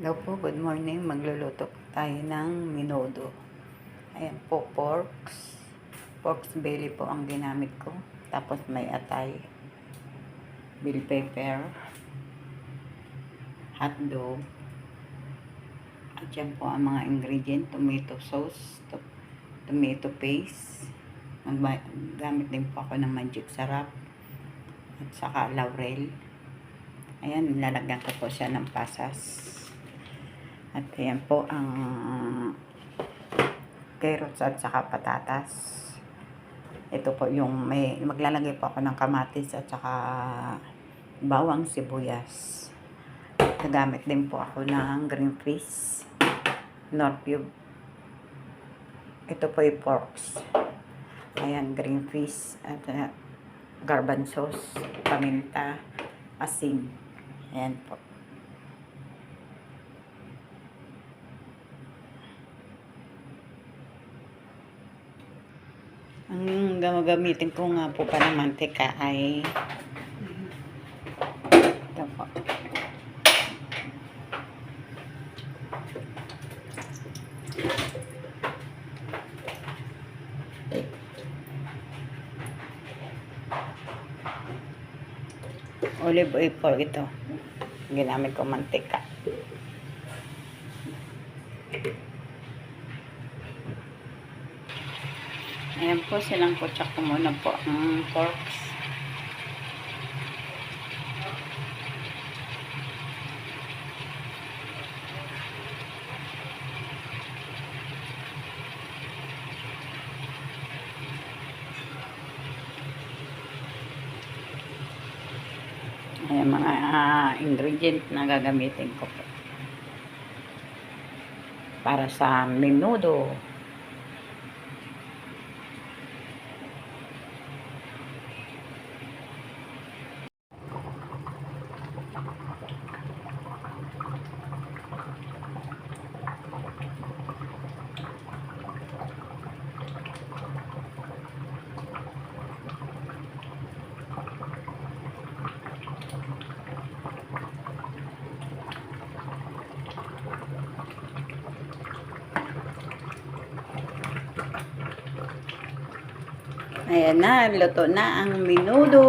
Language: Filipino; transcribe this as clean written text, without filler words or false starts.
Hello po, good morning. Magluluto po tayo ng menudo. Ayan po, pork belly po ang ginamit ko. Tapos may atay, bell pepper, hotdog. At yan po ang mga ingredient, tomato sauce, tomato paste. Gamit din po ako ng magic sarap. At saka laurel. Ayan, nilalagyan ko po siya ng pasas. At ayan po ang carrots at saka patatas. Ito po yung maglalagay po ako ng kamatis at saka bawang sibuyas. Nagamit din po ako ng green peas, nor cube. Ito po yung porks. Ayan, green peas at garbanzos, paminta, asin. Ayan po. Ang gagamitin ko nga po para mantika ay ito po. Olive oil po ito. Ginamit ko mantika. Ayan po, silang kutsak ko muna po ang porks. Ayan mga ingredient na gagamitin ko po para sa menudo. Ayan na, luto na ang menudo.